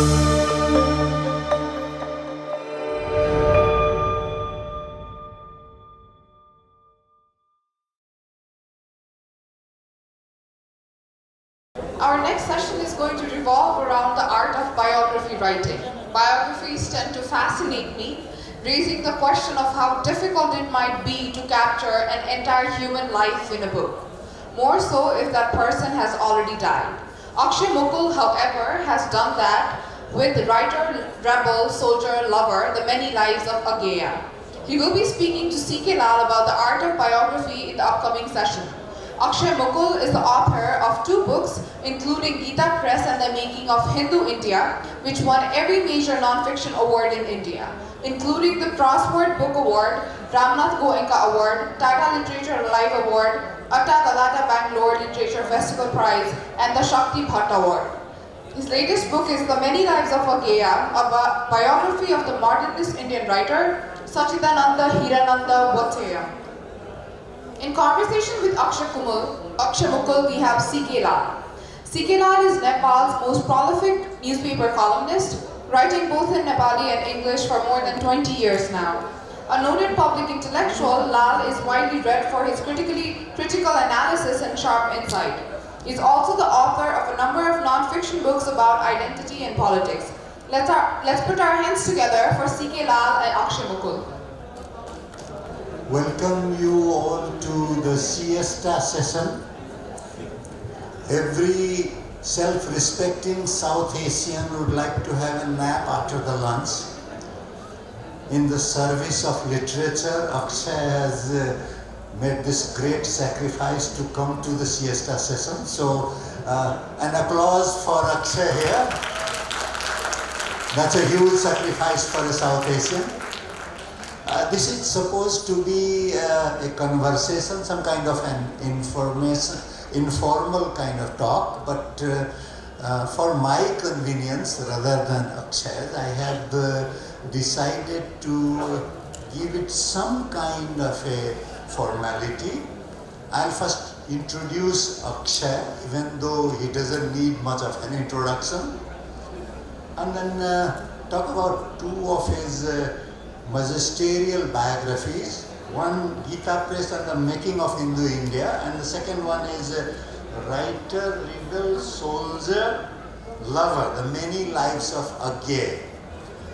Our next session is going to revolve around the art of biography writing. Biographies tend to fascinate me, raising the question of how difficult it might be to capture an entire human life in a book, more so if that person has already died. Akshya Mukul, however, has done that with the writer, rebel, soldier, lover, The Many Lives of Agyeya. He will be speaking to C.K. Lal about the art of biography in the upcoming session. Akshya Mukul is the author of 2 books, including Gita Press and the Making of Hindu India, which won every major non-fiction award in India, including the Crossword Book Award, Ramnath Goenka Award, Tata Literature Live Award, Atta Galata Bangalore Literature Festival Prize, and the Shakti Bhatt Award. His latest book is The Many Lives of Agyeya, a biography of the modernist Indian writer, Sachidananda Hirananda Vatsaya. In conversation with Akshya Mukul, we have C.K. Lal. C.K. Lal is Nepal's most prolific newspaper columnist, writing both in Nepali and English for more than 20 years now. A noted public intellectual, Lal is widely read for his critical analysis and sharp insight. He is also the author of a number of non-fiction books about identity and politics. Let's put our hands together for C.K. Lal and Akshya Mukul. Welcome you all to the siesta session. Every self-respecting South Asian would like to have a nap after the lunch. In the service of literature, Akshya has made this great sacrifice to come to the siesta session. So, an applause for Akshya here. That's a huge sacrifice for a South Asian. This is supposed to be a conversation, some kind of an informal kind of talk, but for my convenience rather than Akshaya's, I have decided to give it some kind of a formality. I'll first introduce Akshaya, even though he doesn't need much of an introduction, and then talk about 2 of his magisterial biographies. One, Gita Press and the Making of Hindu India, and the second one is Writer, Rebel, Soldier, Lover, The Many Lives of Agyeya.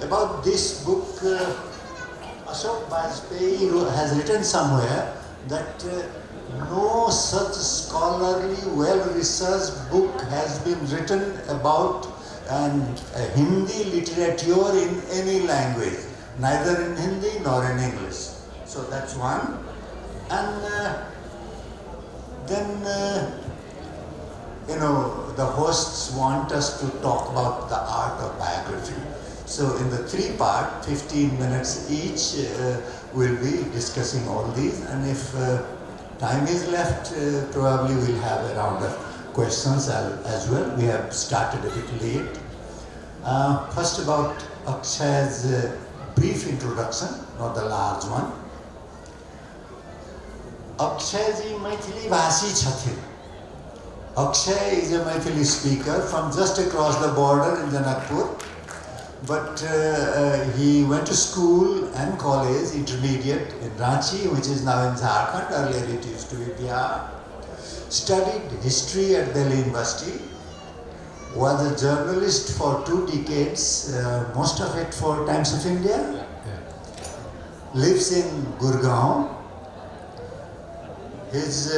About this book, Ashok Bajpayee has written somewhere that no such scholarly, well-researched book has been written about Hindi literature in any language, neither in Hindi nor in English. So that's one. And then, the hosts want us to talk about the art of biography. So in the 3-part, 15 minutes each, we'll be discussing all these. And if time is left, probably we'll have a round of questions as well. We have started a bit late. First about Akshaya's brief introduction, not the large one. Akshay ji Maithili Bhasi Chhatin. Akshay is a Maithili speaker from just across the border in Janakpur. But he went to school and college, intermediate in Ranchi, which is now in Jharkhand. Earlier it used to be Bihar. Studied history at Delhi University. Was a journalist for 2 decades, most of it for Times of India. Lives in Gurgaon. His,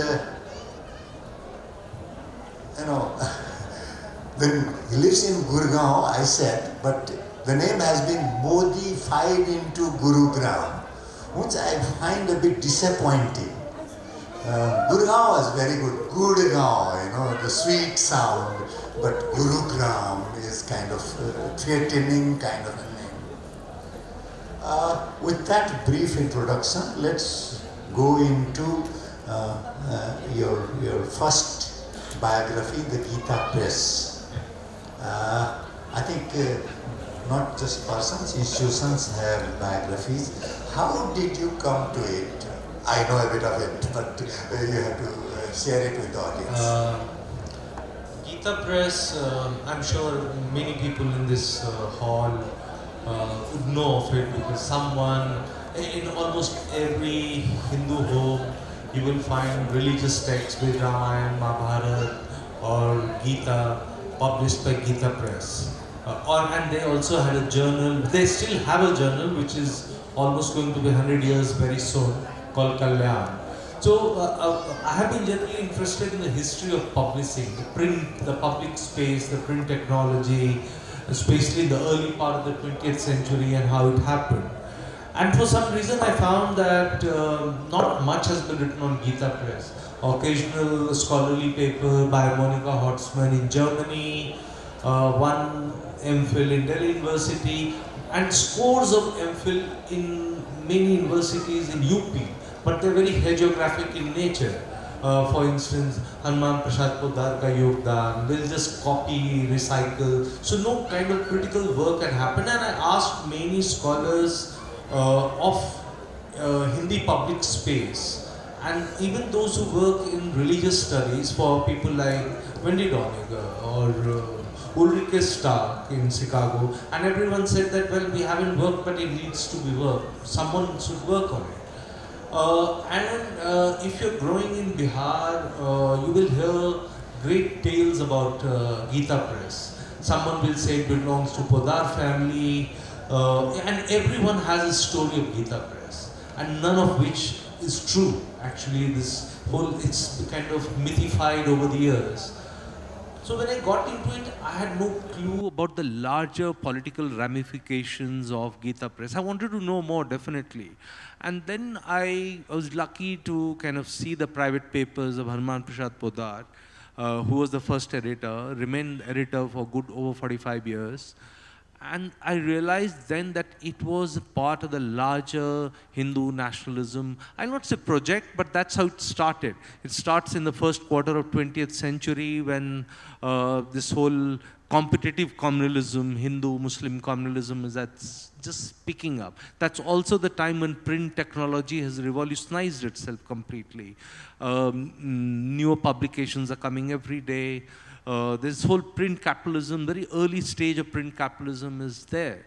when he lives in Gurgaon, I said, but the name has been modified into Gurugram, which I find a bit disappointing. Gurgaon was very good, Gurgaon, the sweet sound, but Gurugram is kind of threatening kind of a name. With that brief introduction, let's go into your first biography, the Gita Press. I think not just persons, institutions have biographies. How did you come to it? I know a bit of it, but you have to share it with the audience. Gita Gita Press, I'm sure many people in this hall would know of it because someone, in almost every Hindu home, you will find religious texts with Ramayana, Mahabharata or Gita published by Gita Press. And they also had a journal, they still have a journal which is almost going to be 100 years very soon, called Kalyan. So I have been generally interested in the history of publishing, the print, the public space, the print technology, especially in the early part of the 20th century and how it happened. And for some reason I found that not much has been written on Gita Press. Occasional scholarly paper by Monica Horstmann in Germany, one MPhil in Delhi University, and scores of MPhil in many universities in UP, but they're very hagiographic in nature. For instance, Hanuman Prasad Poddar ka Yogdan, they'll just copy, recycle. So no kind of critical work had happened, and I asked many scholars of Hindi public space, and even those who work in religious studies, for people like Wendy Doniger or Ulrike Stark in Chicago, and everyone said that, well, we haven't worked, but it needs to be worked. Someone should work on it. If you're growing in Bihar, you will hear great tales about Gita Press. Someone will say it belongs to Poddar family, and everyone has a story of Gita Press, and none of which is true. Actually, this whole, it's kind of mythified over the years. So when I got into it, I had no clue about the larger political ramifications of Gita Press. I wanted to know more, definitely. And then I was lucky to kind of see the private papers of Hanuman Prasad Poddar, who was the first editor, remained editor for good over 45 years. And I realized then that it was part of the larger Hindu nationalism. I'll not say project, but that's how it started. It starts in the first quarter of 20th century when this whole competitive communalism, Hindu-Muslim communalism, is that's just picking up. That's also the time when print technology has revolutionized itself completely. Newer publications are coming every day. This whole print capitalism, very early stage of print capitalism is there.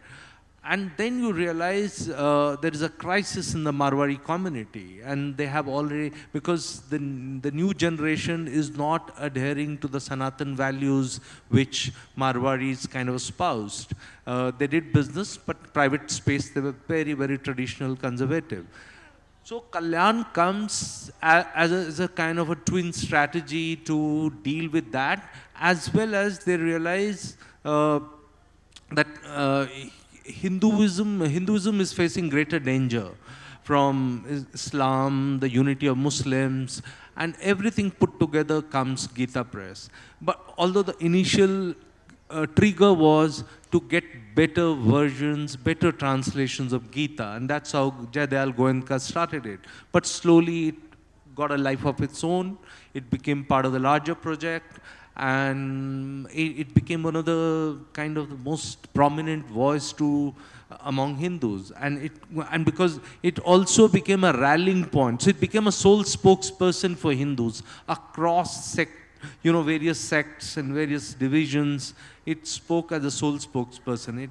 And then you realize there is a crisis in the Marwari community, and they have already, because the new generation is not adhering to the Sanatan values which Marwaris kind of espoused. They did business, but private space, they were very, very traditional, conservative. So Kalyan comes as a kind of a twin strategy to deal with that, as well as they realize that Hinduism is facing greater danger from Islam, the unity of Muslims, and everything put together comes Gita Press. But although the initial trigger was to get better versions, better translations of Gita, and that's how Jayadayal Goenka started it. But slowly it got a life of its own. It became part of the larger project, and it became one of the kind of the most prominent voice to among Hindus, and because it also became a rallying point, so it became a sole spokesperson for Hindus across various sects and various divisions. It spoke as a sole spokesperson. It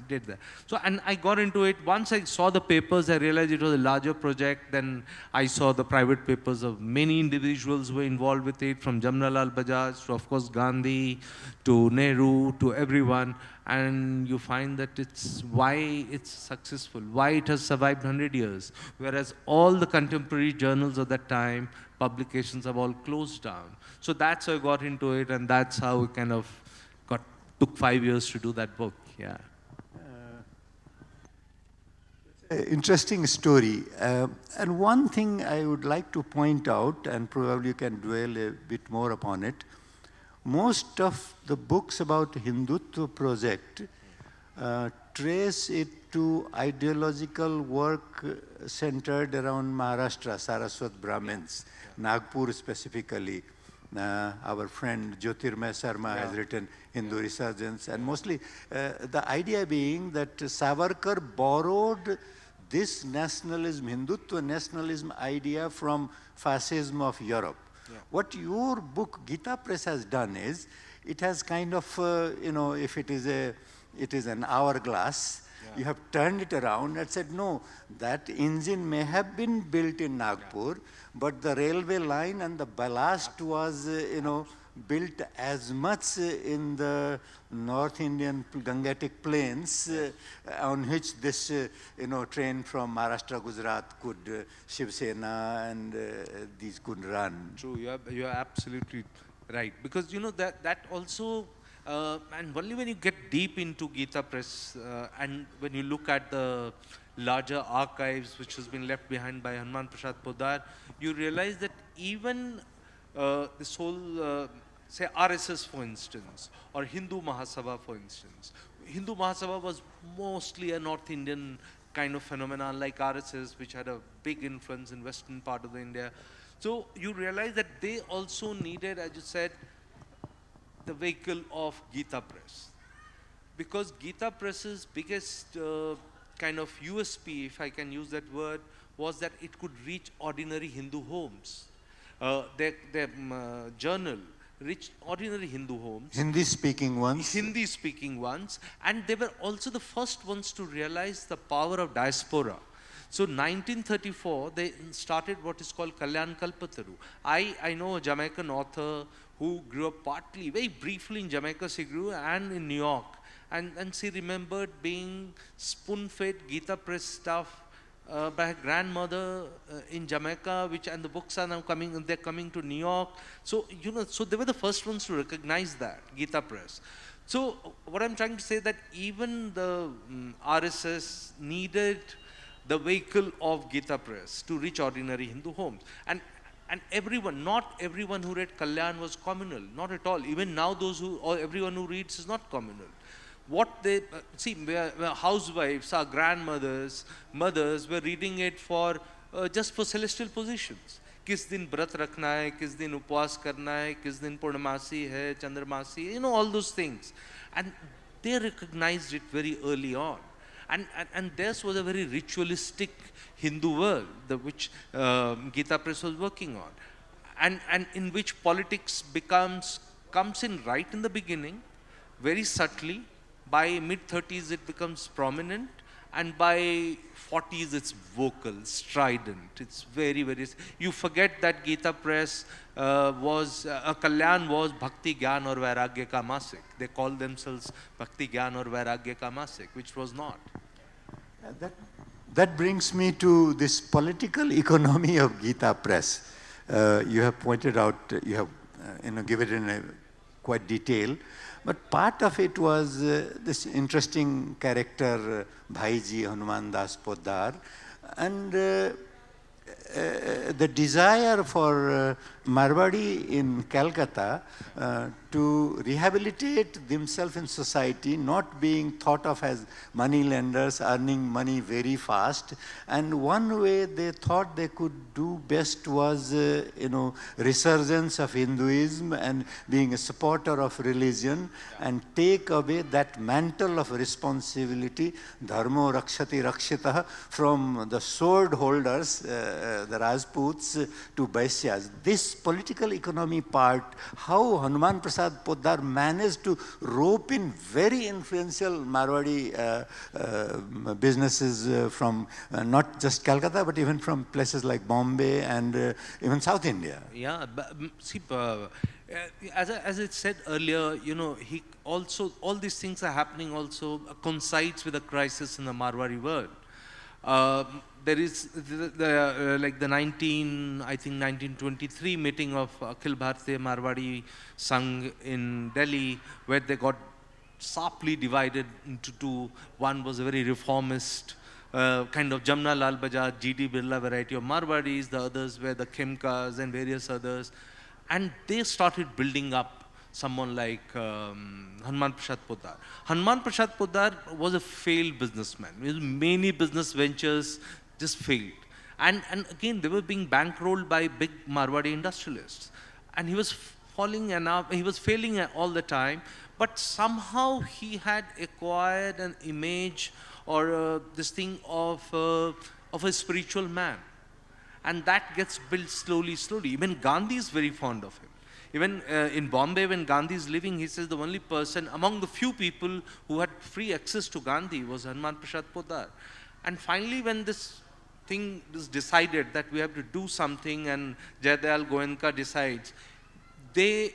did that. So, and I got into it. Once I saw the papers, I realized it was a larger project. Then I saw the private papers of many individuals who were involved with it, from Jamnalal Bajaj to, of course, Gandhi, to Nehru, to everyone. And you find that it's why it's successful, why it has survived 100 years. Whereas all the contemporary journals of that time, publications have all closed down. So that's how I got into it, and that's how it kind of took 5 years to do that book. Yeah. Interesting story. And one thing I would like to point out, and probably you can dwell a bit more upon it, most of the books about Hindutva project trace it to ideological work centered around Maharashtra, Saraswat Brahmins, Nagpur specifically. Our friend Jyotirmay Sharma has written Hindu Resurgence, and mostly the idea being that Savarkar borrowed this nationalism, Hindutva nationalism idea from fascism of Europe. Yeah. What your book Gita Press has done is, it has kind of, you know, if it is an hourglass, you have turned it around and said, no, that engine may have been built in Nagpur, but the railway line and the ballast was, you know, built as much in the North Indian Gangetic plains on which this, you know, train from Maharashtra, Gujarat could, Shiv Sena and these could run. True, you are absolutely right. Because, you know, that also, and only when you get deep into Gita Press and when you look at the larger archives which has been left behind by Hanuman Prasad Poddar, you realize that even this whole, say RSS for instance, or Hindu Mahasabha for instance. Hindu Mahasabha was mostly a North Indian kind of phenomenon like RSS, which had a big influence in western part of India. So you realize that they also needed, as you said, the vehicle of Gita Press. Because Gita Press's biggest kind of USP, if I can use that word, was that it could reach ordinary Hindu homes. Their journal reached ordinary Hindu homes. Hindi-speaking ones. Hindi-speaking ones. And they were also the first ones to realize the power of diaspora. So 1934, they started what is called Kalyan Kalpataru. I know a Jamaican author who grew up partly, very briefly in Jamaica she grew, and in New York. And she remembered being spoon-fed Gita Press stuff by her grandmother in Jamaica, and the books are now coming, they're coming to New York. So, you know, so they were the first ones to recognize that, Gita Press. So what I'm trying to say that even the RSS needed the vehicle of Gita Press to reach ordinary Hindu homes. And everyone, not everyone who read Kalyan was communal, not at all. Even now or everyone who reads is not communal. What they, see, housewives, our grandmothers, mothers were reading it for, just for celestial positions. Kis din brat rakhna hai, kis din upwas karna hai, kis din purnamasi hai, chandramasi, you know, all those things. And they recognized it very early on. And theirs was a very ritualistic Hindu world, which Gita Press was working on. And in which politics comes in right in the beginning, very subtly. By mid-30s it becomes prominent, and by 40s it's vocal, strident. It's very, very, you forget that Gita Press Kalyan was Bhakti Gyan or Vairagya Ka Masik. They called themselves Bhakti Gyan or Vairagya Ka Masik, which was not. That brings me to this political economy of Gita Press. You have pointed out, you have given it in a quite detail, but part of it was this interesting character, Bhaiji Hanuman Das Poddar, and the desire for Marwadi in Calcutta to rehabilitate themselves in society, not being thought of as money lenders, earning money very fast. And one way they thought they could do best was, resurgence of Hinduism and being a supporter of religion, and take away that mantle of responsibility, dharmo rakshati rakshitah, from the sword holders, the Rajputs, to Vaisyas. This political economy part, how Hanuman Prasad Poddar managed to rope in very influential Marwadi businesses from not just Calcutta, but even from places like Bombay and even South India. Yeah, but, see, as I said earlier, he also, all these things are happening also coincides with a crisis in the Marwari world. There is like the 1923 meeting of Akhil Bharatiya Marwadi Sangh in Delhi, where they got sharply divided into two. One was a very reformist, kind of Jamna Lal Bajaj, G.D. Birla variety of Marwadis. The others were the Khemkas and various others. And they started building up someone like Hanuman Prasad Poddar. Hanuman Prasad Poddar was a failed businessman. Many business ventures just failed. And again, they were being bankrolled by big Marwadi industrialists. And he was failing all the time, but somehow he had acquired an image or this thing of a spiritual man. And that gets built slowly, slowly. Even Gandhi is very fond of him. Even in Bombay, when Gandhi is living, he says the only person among the few people who had free access to Gandhi was Hanuman Prasad Poddar. And finally, when this thing is decided that we have to do something, and Jayadayal Goenka decides, they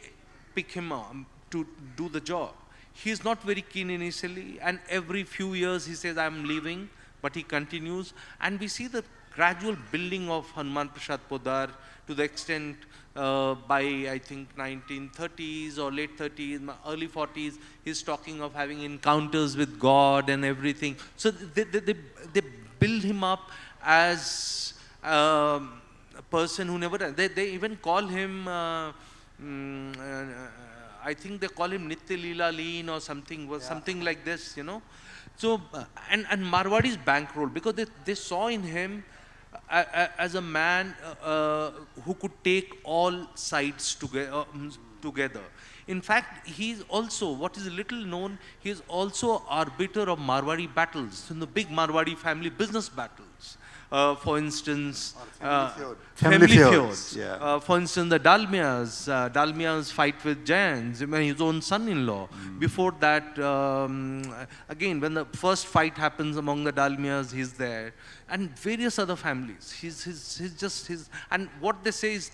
pick him up to do the job. He is not very keen initially, and every few years he says, I'm leaving, but he continues. And we see the gradual building of Hanuman Prasad Poddar to the extent by, I think, 1930s or late 30s, early 40s, he's talking of having encounters with God and everything. So they build him up as a person who never, they even call him, I think they call him Nitya Leela Leen or something, something like this, you know. So, and Marwadis bankrolled because they saw in him as a man who could take all sides together. In fact, he's also, what is little known, he is also arbiter of Marwadi battles, in the big Marwadi family business battles. For instance, family feuds. Yeah. For instance, the Dalmia's fight with Jains, his own son-in-law. Before that, again, when the first fight happens among the Dalmias, he's there, and various other families. And what they say is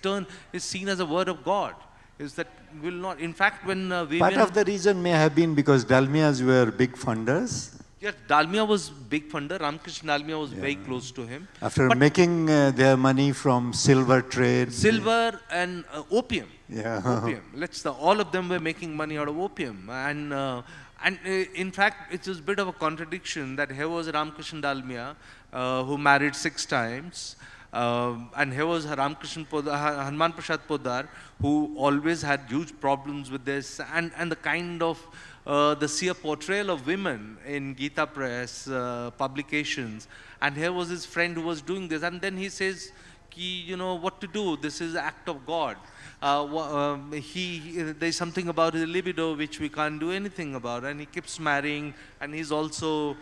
seen as a word of God. Is that will not, in fact, when part of the reason may have been because Dalmias were big funders. Yes, Dalmia was big funder. Ramakrishna Dalmia was very close to him. After making their money from silver trade. Silver and opium. Yeah. Opium. All of them were making money out of opium. And in fact, it was a bit of a contradiction that here was Ramakrishna Dalmia, who married 6 times. And here was Hanuman Prasad Poddar, who always had huge problems with this, and the kind of the sheer portrayal of women in Gita Press publications. And here was his friend who was doing this, and then he says, you know, what to do, this is an act of God. There's something about his libido which we can't do anything about, and he keeps marrying, and he's also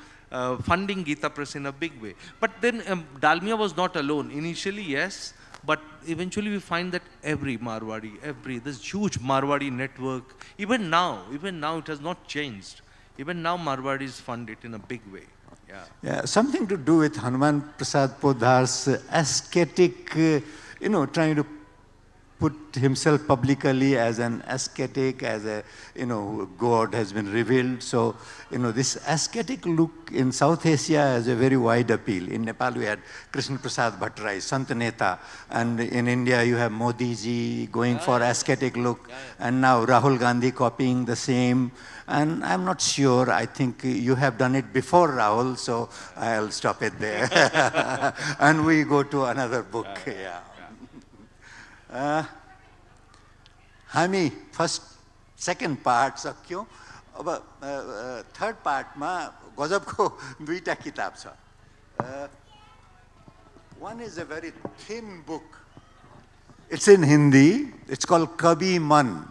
funding Gita Press in a big way. But then Dalmia was not alone. Initially, yes, but eventually we find that every Marwadi, this huge Marwadi network, even now it has not changed. Even now Marwadis fund it in a big way. Yeah, something to do with Hanuman Prasad Poddar's ascetic, trying to put himself publicly as an ascetic, as a, God has been revealed. So, this ascetic look in South Asia has a very wide appeal. In Nepal, we had Krishna Prasad Bhattarai, Sant Neta, and in India, you have Modi ji going for ascetic look, and now Rahul Gandhi copying the same. And I'm not sure, I think you have done it before, Rahul, so I'll stop it there. And we go to another book. हामी second part सक्यौँ अब third पार्टमा गजबको 2टा किताब छ one is a very thin book, it's in Hindi, it's called Kabhi Man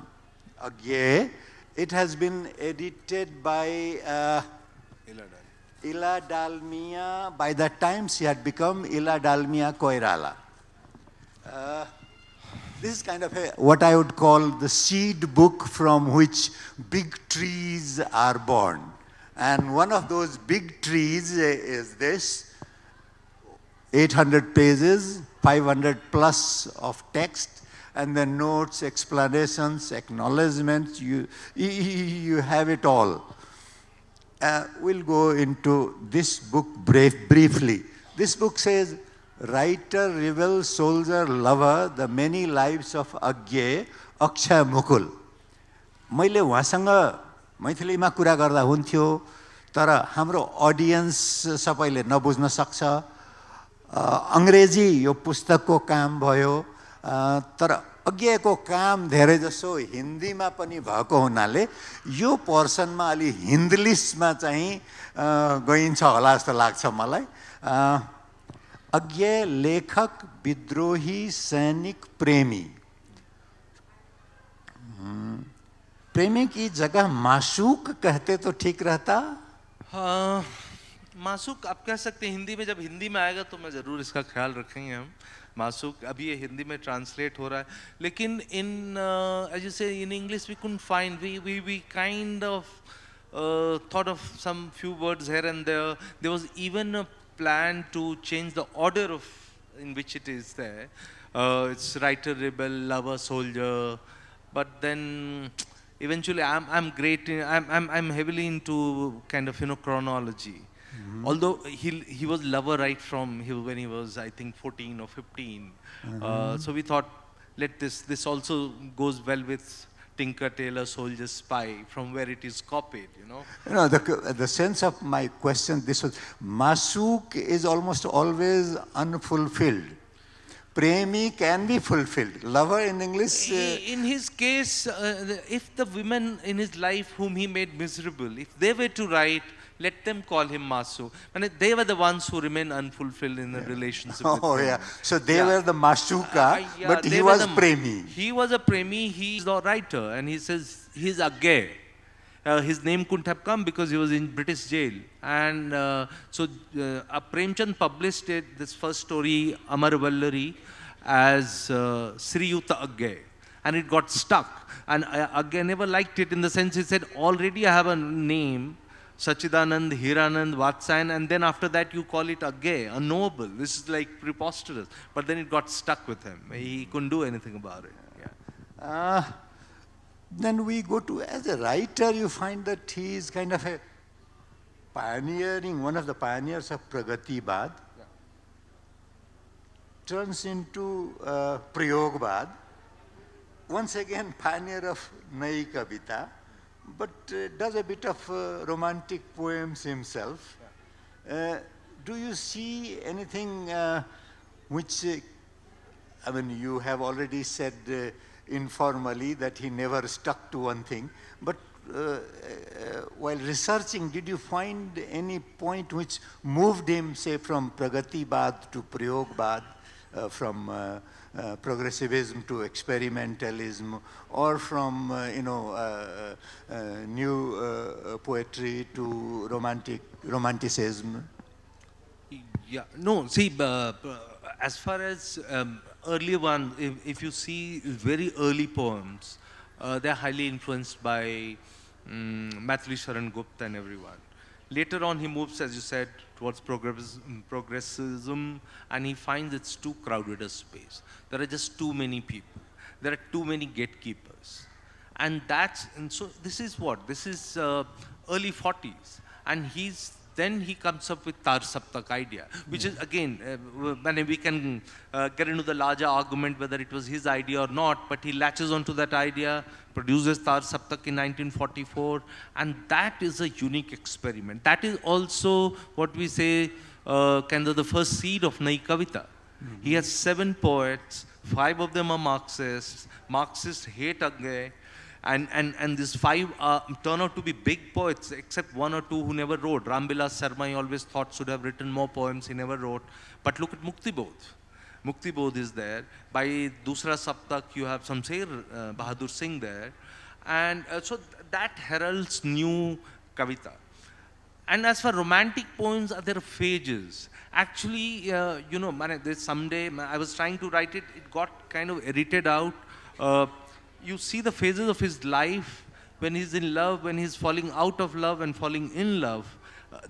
Agyeya. It has been edited by Ila Dalmia. By that time she had become Ila Dalmia Koirala. This is kind of what I would call the seed book from which big trees are born. And one of those big trees is this, 800 pages, 500 plus of text, and then notes, explanations, acknowledgements, you have it all. We'll go into this book briefly. This book says, writer, rebel, soldier, lover, the many lives of Agyeya, Akshya Mukul. मैले उहाँसँग मैथिलीमा कुरा गर्दा हुन्थ्यो, तर हाम्रो audience सबैले नबुझ्न सक्छ। अंग्रेजी यो पुस्तकको काम भयो, तर अज्ञेयको काम धेरै जसो हिन्दीमा पनि भएको हुनाले यो पर्सनमा अलि हिन्दिलिसमा चाहिँ गइन्छ होला जस्तो लाग्छ मलाई। अज्ञेय लेखक, विद्रोही, सैनिक, प्रेमी। प्रेमी की जगह मासूक कहते तो ठीक रहता। मासूक आप कह सकते हैं हिंदी में, जब हिंदी में आएगा तो मैं जरूर इसका ख्याल रखेंगे हम। मासूक अभी ये हिंदी में translate हो रहा है लेकिन in as you say in English we couldn't find we kind of thought of some few words here and there. There was even a plan to change the order of in which it is there. It's writer, rebel, lover, soldier. But then eventually I'm heavily into kind of chronology. Although he was lover right from when he was I think 14 or 15. So we thought let this also goes well with Tinker Tailor Soldier Spy from where it is copied, The sense of my question, this was, Masuk is almost always unfulfilled. Premi can be fulfilled. Lover in English... in his case, if the women in his life whom he made miserable, if they were to write, let them call him Masu. And they were the ones who remained unfulfilled in the relationship with him. Yeah. So they were the Masuka, but he was Premi. He was a Premi, he's the writer, and he says he's Agyeya. His name couldn't have come because he was in British jail. And so Premchand published this first story, Amar Vallari, as Sri Yuta Agyeya. And it got stuck. And Agyeya never liked it in the sense he said, already I have a name, Sachidanand, Hiranand, Vatsayan, and then after that you call it Agyeya, unknowable. This is like preposterous. But then it got stuck with him. He couldn't do anything about it. Yeah. Then we go to, as a writer, you find that he is kind of a pioneering, one of the pioneers of Pragatibad, turns into Prayogbad, once again pioneer of Nai Kavita, but does a bit of romantic poems himself. Do you see anything which, I mean, you have already said informally that he never stuck to one thing, but while researching, did you find any point which moved him, say, from Pragatibad to Prayogbad, from progressivism to experimentalism, or from new poetry to romanticism? Yeah, no, see, as far as early one, if you see very early poems, they're highly influenced by Maithili Sharan Gupta and everyone. Later on, he moves, as you said, towards progressivism, and he finds it's too crowded a space. There are just too many people. There are too many gatekeepers. And so this is what? This is early 40s. And then he comes up with Tar Saptak idea, which is again, we can get into the larger argument whether it was his idea or not, but he latches onto that idea, produces Tar Saptak in 1944, and that is a unique experiment. That is also what we say, kind of the first seed of Nai Kavita. He has 7 poets, 5 of them are Marxists. Marxists hate Agyeya. And these 5 turn out to be big poets, except 1 or 2 who never wrote. Rambilas Sarma, I always thought, should have written more poems. He never wrote. But look at Muktibodh. Muktibodh is there. By Dusra Saptak, you have Samsher Bahadur Singh there. And so that heralds new Kavita. And as for romantic poems, there are phases. Actually, there's someday, I was trying to write it, it got kind of edited out. You see the phases of his life when he's in love, when he's falling out of love and falling in love.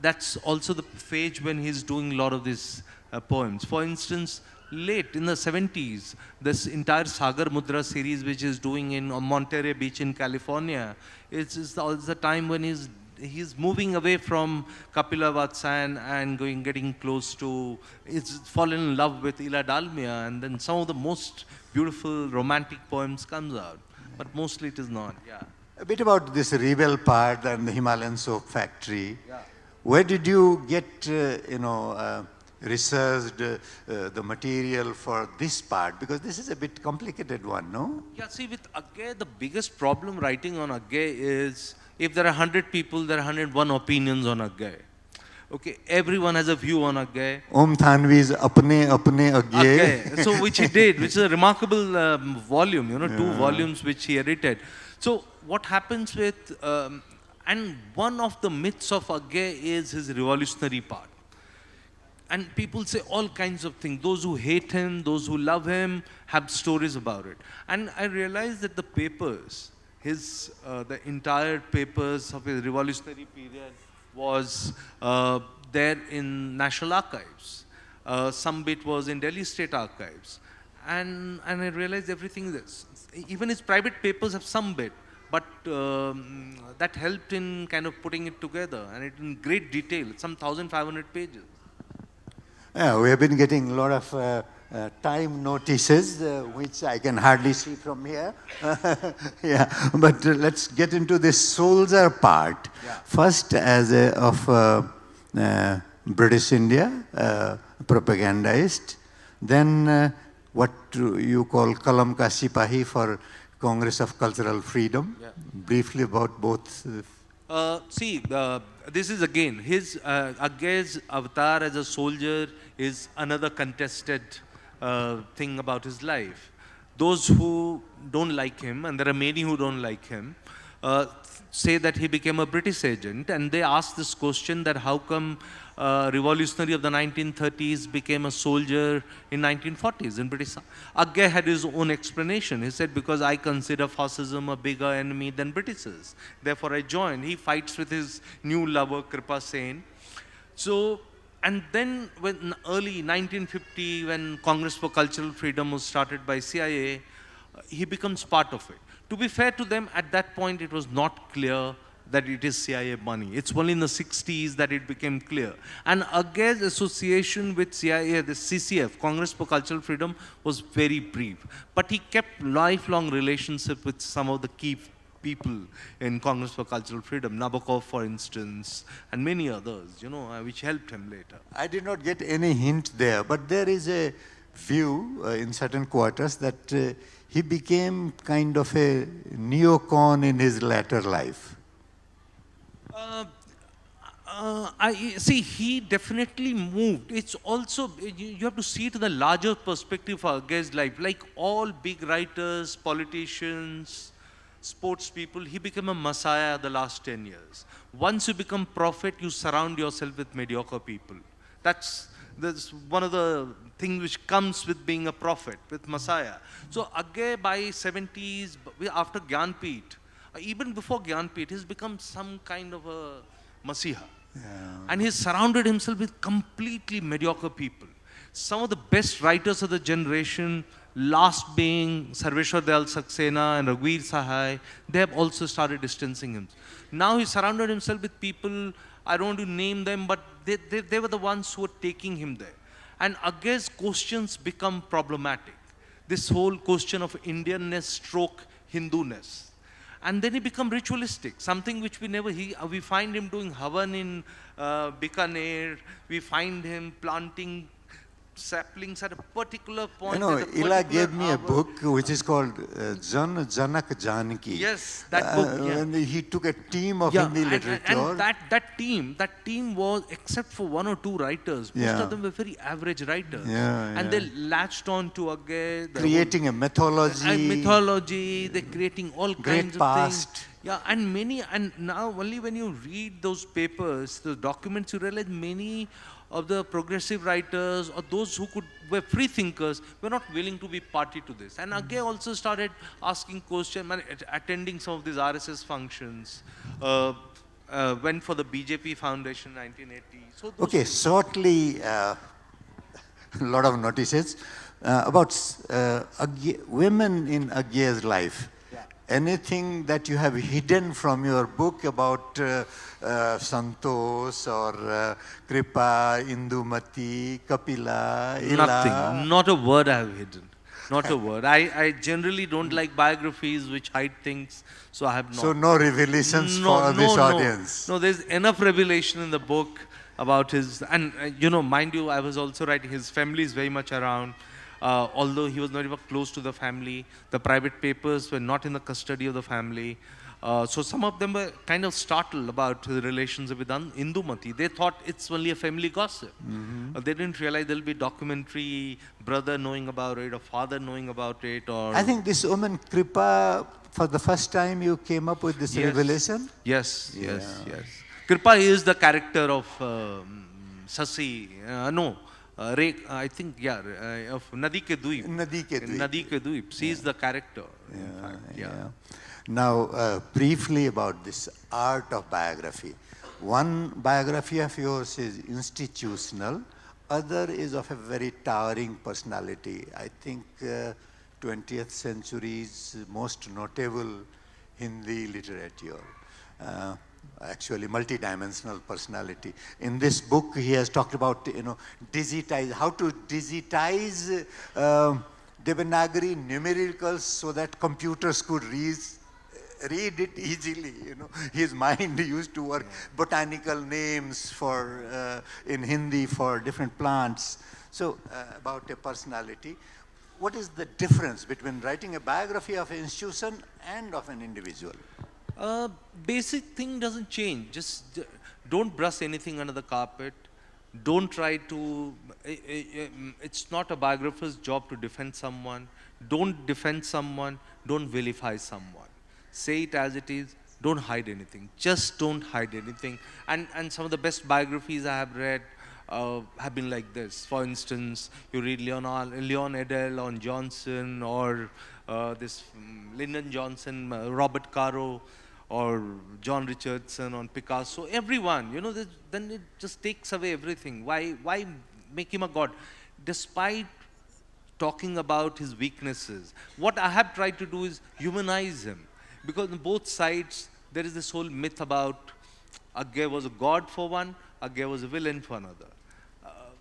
That's also the phase when he's doing a lot of these poems. For instance, late in the 70s, this entire Sagar Mudra series, which is doing in Monterey Beach in California, it's the time when he's moving away from Kapila Vatsayan and getting close to, he's fallen in love with Ila Dalmia, and then some of the most beautiful romantic poems comes out. But mostly it is not, yeah. A bit about this rebel part and the Himalayan soap factory. Yeah. Where did you get, researched the material for this part? Because this is a bit complicated one, no? Yeah, see, with Agyeya, the biggest problem writing on Agyeya is, if there are 100 people, there are 101 opinions on Agyeya. Okay, everyone has a view on Agyeya. Om Thanvi's apne Agyeya. So which he did, which is a remarkable volume, 2 volumes which he edited. So what happens with, and one of the myths of Agyeya is his revolutionary part. and people say all kinds of things. Those who hate him, those who love him, have stories about it. And I realized that the papers, the entire papers of his revolutionary period was there in National Archives. Some bit was in Delhi State Archives. And I realized everything this. Even his private papers have some bit, but that helped in kind of putting it together, and it in great detail, some 1,500 pages. Yeah, we have been getting a lot of time notices, which I can hardly see from here. Yeah, but let's get into this soldier part. Yeah. First, as British India, propagandist, then what you call Kalam Ka Sipahi for Congress of Cultural Freedom. Yeah. Briefly about both. This is again, his Agye's avatar as a soldier is another contested thing about his life. Those who don't like him, and there are many who don't like him, say that he became a British agent, and they ask this question that how come revolutionary of the 1930s became a soldier in 1940s in British. Agyeya had his own explanation. He said, because I consider fascism a bigger enemy than Britishers. Therefore I joined. He fights with his new lover, Kripa Sen. So, and then when early 1950, when Congress for Cultural Freedom was started by CIA, he becomes part of it. To be fair to them, at that point it was not clear that it is CIA money. It's only in the 60s that it became clear. And Agye's association with CIA, the CCF, Congress for Cultural Freedom, was very brief. But he kept lifelong relationship with some of the key people in Congress for Cultural Freedom, Nabokov, for instance, and many others, which helped him later. I did not get any hint there, but there is a view in certain quarters that he became kind of a neocon in his latter life. He definitely moved. It's also, you have to see it in the larger perspective of Agye's life. Like all big writers, politicians, sports people, he became a messiah the last 10 years. Once you become prophet, you surround yourself with mediocre people. That's one of the things which comes with being a prophet, with messiah. So Agyeya by 70s, after Gyanpith, even before Gyanpith, he's become some kind of a messiah. Yeah. And he's surrounded himself with completely mediocre people. Some of the best writers of the generation, last being Sarveshwar Dayal Saxena and Raghuveer Sahai, they have also started distancing him. Now he's surrounded himself with people, I don't want to name them, but they were the ones who were taking him there. And Agye's questions become problematic. This whole question of Indianness stroke Hinduness. And then he become ritualistic, something which we find him doing Havan in Bikaner, we find him planting saplings at a particular point. Ila gave me a book which is called Jan Janak Janki. Yes, that book. Yeah. And he took a team of Hindi literature. And that team was, except for one or two writers, most of them were very average writers. And they latched on to Agyeya. Creating a mythology. They're creating all great kinds past. of things. Yeah, and now only when you read those papers, those documents, you realize many of the progressive writers or those who were free thinkers were not willing to be party to this. And Agyeya also started asking questions, attending some of these RSS functions, went for the BJP Foundation in 1980. So okay, shortly, a lot of notices about women in Agyeya's life. Anything that you have hidden from your book about Santosh or Kripa, Indumati, Kapila, Ila? Nothing. Not a word I have hidden. Not a word. I generally don't like biographies which hide things, so I have not. So no revelations for this audience? No, there's enough revelation in the book about his, and mind you, I was also writing, his family is very much around. Although he was not even close to the family, the private papers were not in the custody of the family. So some of them were kind of startled about the relations with Indumati. They thought it's only a family gossip. They didn't realize there'll be documentary, brother knowing about it, or father knowing about it. Or I think this woman Kripa, for the first time you came up with this revelation? Yes. Kripa is the character of Sasi, no, I think, yeah, of Nadi Ke Dweep. Nadi Ke Dweep. She is the character, in fact. Yeah. Now, briefly about this art of biography. One biography of yours is institutional, other is of a very towering personality. I think 20th century's most notable Hindi literature. Actually multi-dimensional personality. In this book, he has talked about, how to digitize Devanagari numericals so that computers could read it easily. His mind used to work botanical names for in Hindi for different plants. So about a personality. What is the difference between writing a biography of an institution and of an individual? Basic thing doesn't change. Just don't brush anything under the carpet. Don't try to, it's not a biographer's job to defend someone. Don't defend someone. Don't vilify someone. Say it as it is. Don't hide anything. Just don't hide anything. And some of the best biographies I have read have been like this. For instance, you read Leon Edel on Johnson, or this Lyndon Johnson, Robert Caro, or John Richardson on Picasso. Everyone, then it just takes away everything. Why make him a god? Despite talking about his weaknesses, what I have tried to do is humanize him. Because on both sides, there is this whole myth about Agyeya was a god for one, Agyeya was a villain for another.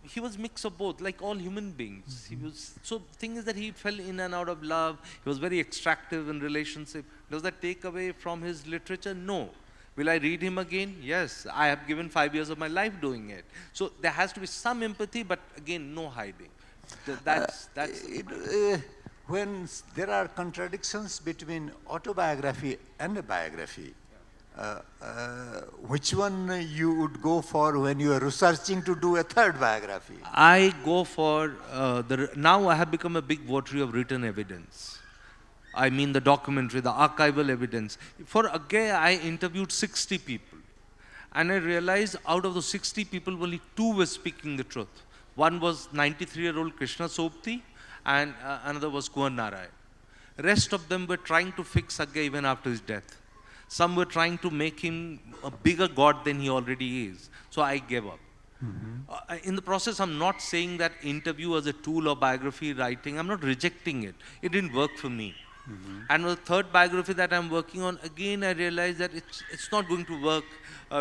He was mix of both, like all human beings. He was, so the thing is that he fell in and out of love. He was very extractive in relationship. Does that take away from his literature? No. Will I read him again? Yes. I have given 5 years of my life doing it. So there has to be some empathy, but again, no hiding. That's when there are contradictions between autobiography and a biography, which one you would go for when you are researching to do a third biography? I go for, now I have become a big votary of written evidence. I mean the documentary, the archival evidence. For Agyeya, I interviewed 60 people. And I realized out of those 60 people, only 2 were speaking the truth. One was 93-year-old Krishna Sopti, and another was Kuan Narayan. Rest of them were trying to fix Agyeya even after his death. Some were trying to make him a bigger god than he already is. So I gave up. In the process, I'm not saying that interview as a tool of biography writing. I'm not rejecting it. It didn't work for me. And the third biography that I'm working on, again, I realized that it's not going to work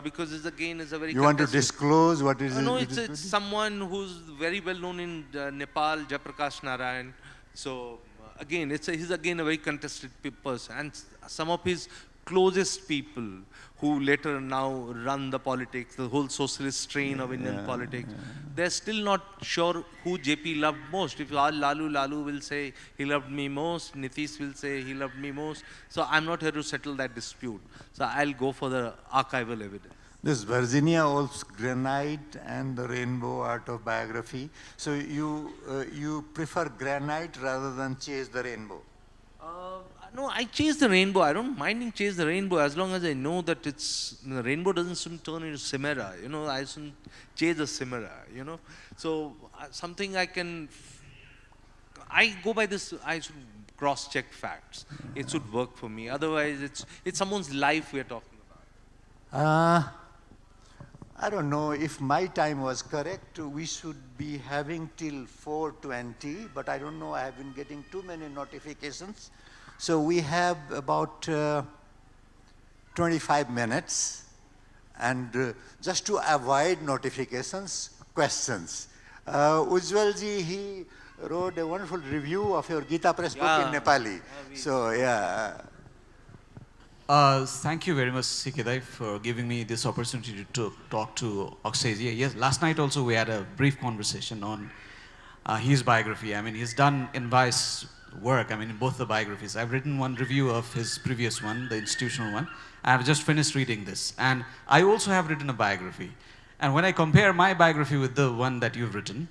because it's a very... You want to disclose what is it? No, it's someone who's very well known in Nepal, Jayaprakash Narayan. So again, he's again a very contested person. And some of his closest people who later now run the politics, the whole socialist strain of Indian politics, they're still not sure who JP loved most. If you ask Lalu will say he loved me most, Nitish will say he loved me most. So I'm not here to settle that dispute. So I'll go for the archival evidence. This Virginia Woolf's Granite and the Rainbow Art of Biography. So you prefer granite rather than chase the rainbow? No, I chase the rainbow. I don't mind chase the rainbow as long as I know that the rainbow doesn't turn into chimera. I shouldn't chase a chimera. So something I go by this. I should cross-check facts. It should work for me. Otherwise, it's someone's life we're talking about. I don't know if my time was correct. We should be having till 4:20, but I don't know. I have been getting too many notifications. So we have about 25 minutes, and just to avoid notifications, questions. Ujjwalji, he wrote a wonderful review of your Gita Press book in Nepali. So yeah. Thank you very much, Sikidai, for giving me this opportunity to talk to Akshya. Yes, last night also we had a brief conversation on his biography. I mean, he's done invice work, in both the biographies. I've written one review of his previous one, the institutional one. I've just finished reading this. And I also have written a biography. And when I compare my biography with the one that you've written,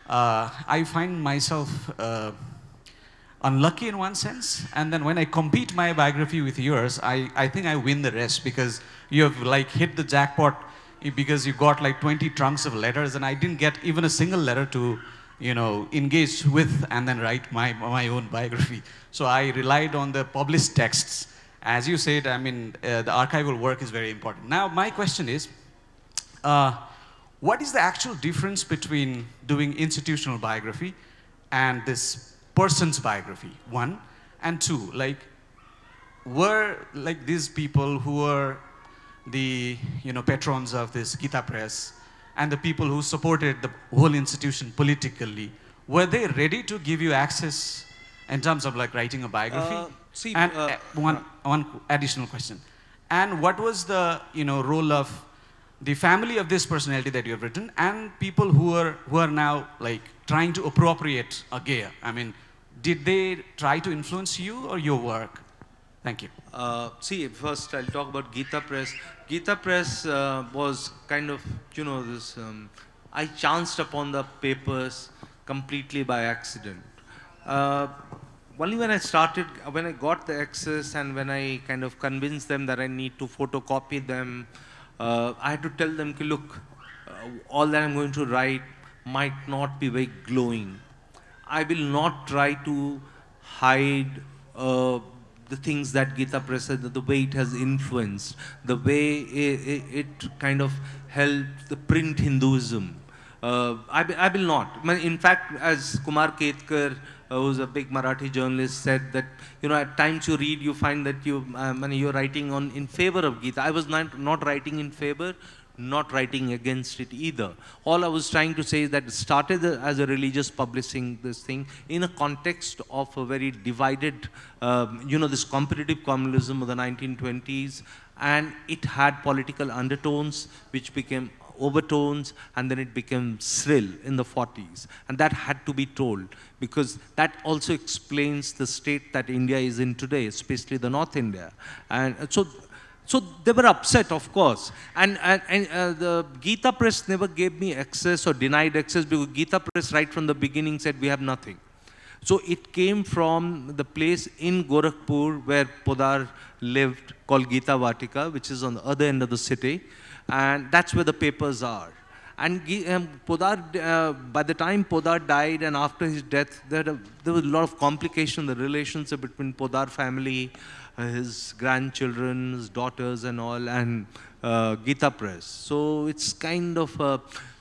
I find myself unlucky in one sense. And then when I compete my biography with yours, I think I win the rest, because you have hit the jackpot because you got like 20 trunks of letters, and I didn't get even a single letter to, you know, engage with and then write my own biography. So I relied on the published texts. As you said, I mean, the archival work is very important. Now, my question is, what is the actual difference between doing institutional biography and this person's biography, one? And two, like, were like these people who were the, you know, patrons of this Gita Press and the people who supported the whole institution politically, were they ready to give you access in terms of like writing a biography? And one additional question. And what was the, you know, role of the family of this personality that you have written and people who are now like trying to appropriate Agyeya? I mean, did they try to influence you or your work? Thank you. See, first I'll talk about Gita Press. Gita Press was kind of, you know, this, I chanced upon the papers completely by accident. Only when I got the access and when I kind of convinced them that I need to photocopy them, I had to tell them, look, all that I'm going to write might not be very glowing. I will not try to hide the things that Gita Press said, the way it has influenced, the way it kind of helped the print Hinduism. I will not. In fact, as Kumar Ketkar, who's a big Marathi journalist, said that, you know, at times you read, you find that you're writing in favor of Gita. I was not writing in favor, not writing against it either. All I was trying to say is that it started as a religious publishing, this thing, in a context of a very divided, you know, this competitive communalism of the 1920s, and it had political undertones which became overtones, and then it became shrill in the 40s. And that had to be told, because that also explains the state that India is in today, especially the North India. And so they were upset, of course. And the Gita Press never gave me access or denied access, because Gita Press right from the beginning said we have nothing. So it came from the place in Gorakhpur where Podar lived, called Gita Vatika, which is on the other end of the city. And that's where the papers are. And Podar, by the time Podar died and after his death, there was a lot of complication in the relationship between Podar family, his grandchildren, his daughters and all, and Gita Press. So it's kind of,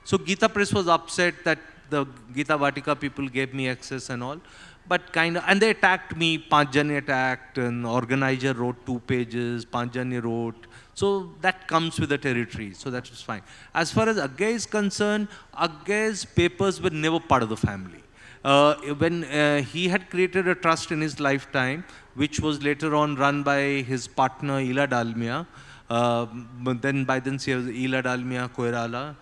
so Gita Press was upset that the Gita Vatika people gave me access and all, but kind of, and they attacked me. Panjani attacked, and organizer wrote 2 pages, Panjani wrote. So that comes with the territory, so that was fine. As far as Agyeya is concerned, Agyeya's papers were never part of the family. When he had created a trust in his lifetime, which was later on run by his partner Ila Dalmia, but then by then she was Ila Dalmia Koirala.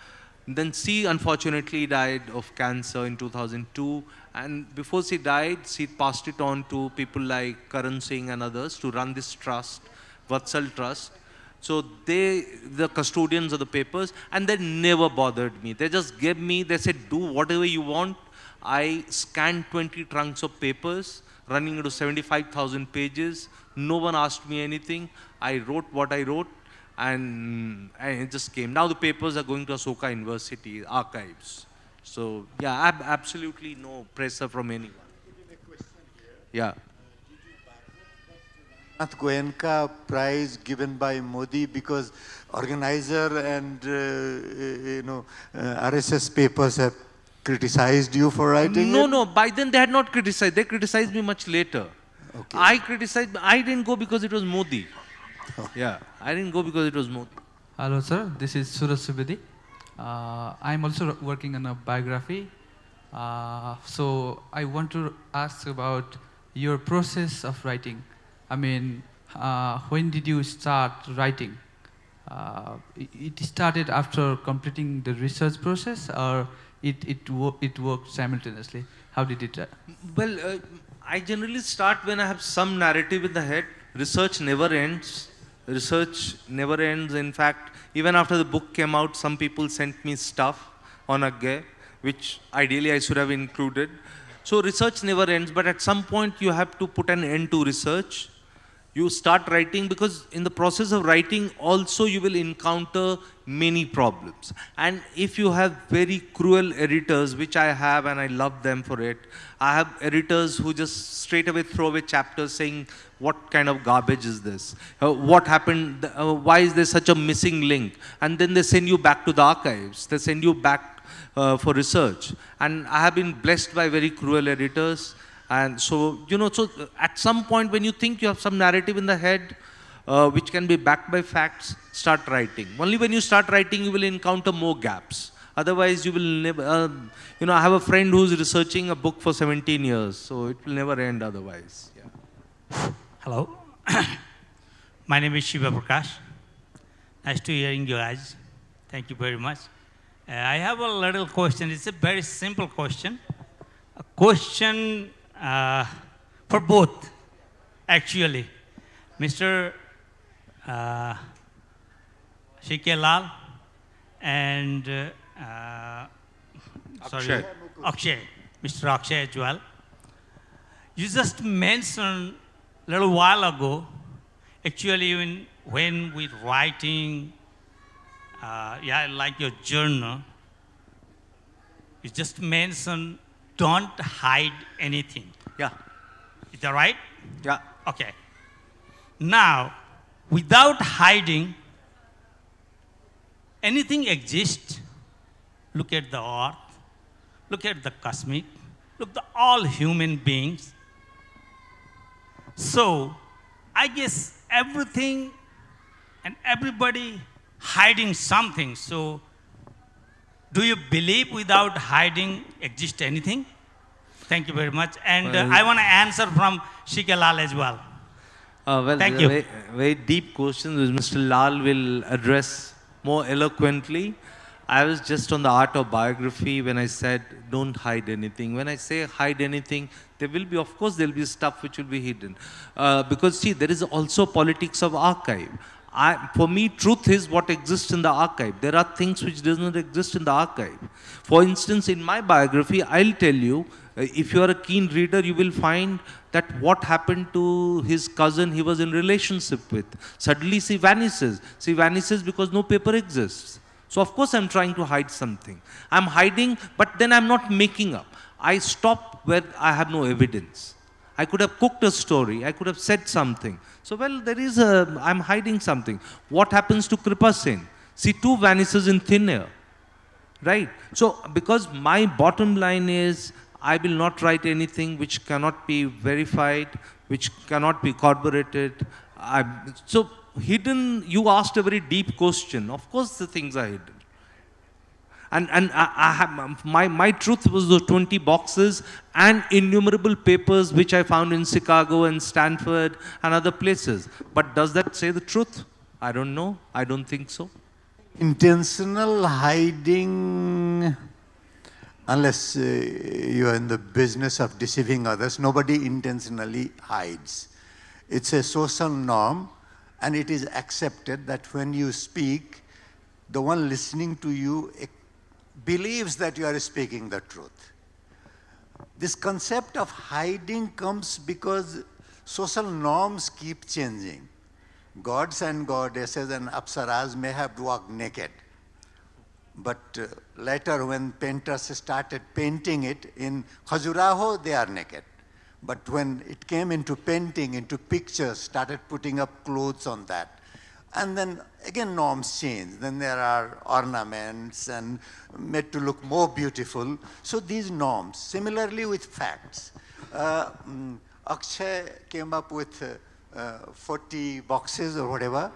Then she unfortunately died of cancer in 2002, and before she died, she passed it on to people like Karan Singh and others to run this trust, Vatsal Trust. So they, the custodians of the papers, and they never bothered me. They just gave me, they said, do whatever you want. I scanned 20 trunks of papers, running into 75,000 pages. No one asked me anything. I wrote what I wrote, and it just came. Now the papers are going to Asoka University archives. So yeah, absolutely no pressure from anyone. Yeah. Goenka Prize given by Modi because organizer and RSS papers have criticized you for writing it? No, by then they had not criticized. They criticized me much later. Okay. I didn't go because it was Modi. Oh. Yeah, I didn't go because it was Modi. Hello sir, this is Suraj Subedi. I'm also working on a biography. So I want to ask about your process of writing. I mean, when did you start writing? It started after completing the research process, or it worked simultaneously? How did it? Well, I generally start when I have some narrative in the head. Research never ends. Research never ends. In fact, even after the book came out, some people sent me stuff on Agyeya, which ideally I should have included. So research never ends, but at some point you have to put an end to research. You start writing because in the process of writing also you will encounter many problems. And if you have very cruel editors, which I have and I love them for it, I have editors who just straight away throw away chapters saying, what kind of garbage is this? What happened? Why is there such a missing link? And then they send you back to the archives. They send you back for research. And I have been blessed by very cruel editors. And so, so at some point when you think you have some narrative in the head, which can be backed by facts, start writing. Only when you start writing, you will encounter more gaps. Otherwise, you will never, I have a friend who's researching a book for 17 years, so it will never end otherwise. Yeah. Hello. My name is Shiva Prakash. Nice to hearing you guys. Thank you very much. I have a little question. It's a very simple question. A question for both, actually. Mr. Shikelal and sorry, Akshay, Mr. Akshay as well. You just mentioned a little while ago, actually when we're writing, like your journal, you just mentioned don't hide anything. Yeah. Is that right? Yeah. Okay. Now, without hiding, anything exists. Look at the earth, look at the cosmic, look at all human beings. So, I guess everything and everybody hiding something. So, do you believe without hiding exists anything? Thank you very much. And I want to answer from Shikelal as well. Thank you. Very deep questions which Mr. Lal will address more eloquently. I was just on the art of biography when I said don't hide anything. When I say hide anything, there will be, of course, there will be stuff which will be hidden. Because see, there is also politics of archive. For me, truth is what exists in the archive. There are things which does not exist in the archive. For instance, in my biography, I'll tell you, if you are a keen reader, you will find that what happened to his cousin he was in relationship with. Suddenly she vanishes. She vanishes because no paper exists. So of course I'm trying to hide something. I'm hiding, but then I'm not making up. I stop where I have no evidence. I could have cooked a story. I could have said something. So, well, I'm hiding something. What happens to Kripa Sen? She too vanishes in thin air. Right? So, because my bottom line is, I will not write anything which cannot be verified, which cannot be corroborated. So, hidden, you asked a very deep question. Of course, the things are hidden. And I have, my truth was those 20 boxes and innumerable papers which I found in Chicago and Stanford and other places. But does that say the truth? I don't know. I don't think so. Intentional hiding, unless you are in the business of deceiving others, nobody intentionally hides. It's a social norm, and it is accepted that when you speak, the one listening to you believes that you are speaking the truth. This concept of hiding comes because social norms keep changing. Gods and goddesses and apsaras may have walked naked. But later when painters started painting it, in Khajuraho they are naked. But when it came into painting, into pictures, started putting up clothes on that. And then again norms change. Then there are ornaments and made to look more beautiful. So these norms, similarly with facts. Akshay came up with 40 boxes or whatever.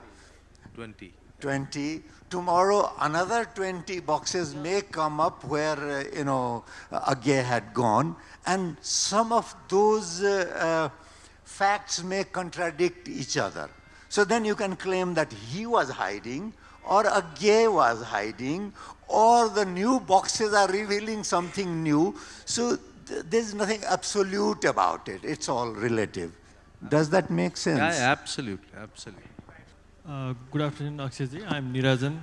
20. Tomorrow another 20 boxes may come up where, Agyeya had gone. And some of those facts may contradict each other. So then you can claim that he was hiding, or Agyeya was hiding, or the new boxes are revealing something new. So there's nothing absolute about it. It's all relative. Does that make sense? Yeah, absolutely. Good afternoon, Akshayji. I'm Nirajan.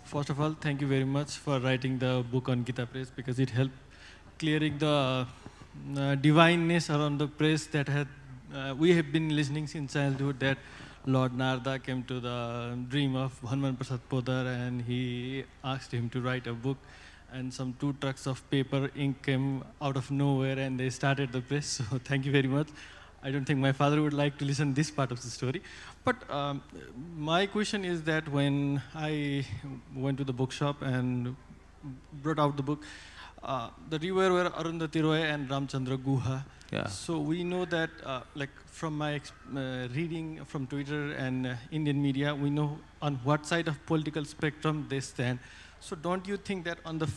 First of all, thank you very much for writing the book on Gita Press, because it helped clearing the divineness around the press that had we have been listening since childhood that Lord Narada came to the dream of Hanuman Prasad Podar and he asked him to write a book, and some 2 trucks of paper ink came out of nowhere and they started the press. So thank you very much. I don't think my father would like to listen this part of the story. But my question is that when I went to the bookshop and brought out the book, the reviewer were Arundhati Roy and Ramchandra Guha. Yeah. So we know that, like from my reading from Twitter and Indian media, we know on what side of political spectrum they stand. So don't you think that on the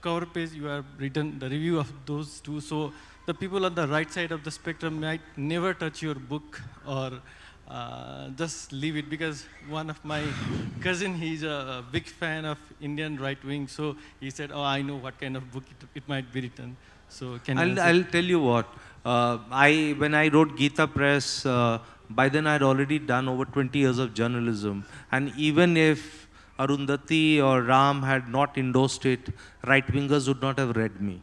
cover page you have written the review of those two, so the people on the right side of the spectrum might never touch your book or just leave it? Because one of my cousin, he's a big fan of Indian right wing, so he said, oh, I know what kind of book it might be written. So can you I'll tell you what. When I wrote Gita Press, by then I had already done over 20 years of journalism, and even if Arundhati or Ram had not endorsed it, right-wingers would not have read me.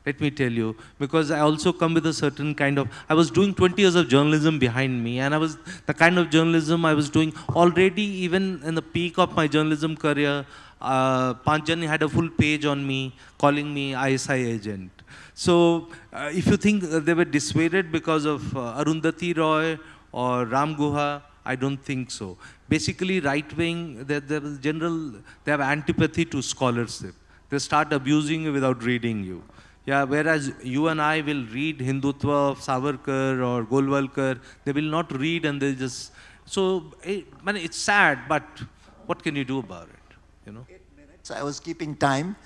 Let me tell you, because I also come with a certain kind of, I was doing 20 years of journalism behind me, and I was, the kind of journalism I was doing already, even in the peak of my journalism career, Panchjani had a full page on me, calling me ISI agent. So, if you think they were dissuaded because of Arundhati Roy or Ram Guha, I don't think so. Basically, right wing, they have antipathy to scholarship. They start abusing you without reading you. Yeah, whereas you and I will read Hindutva of Savarkar or Golwalkar, they will not read and they just, so it's sad, but what can you do about it, you know? 8 minutes, I was keeping time,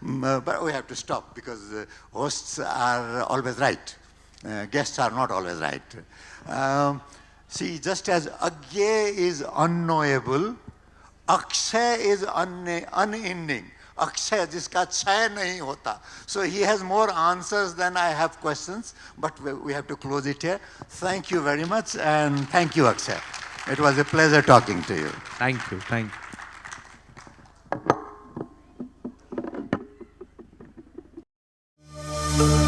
but we have to stop because hosts are always right. Guests are not always right. See, just as Agyeya is unknowable, Akshya is unending. Akshaya, jiska chhay nahi hota. So he has more answers than I have questions, but we have to close it here. Thank you very much, and thank you, Akshaya. It was a pleasure talking to you. Thank you, thank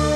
you.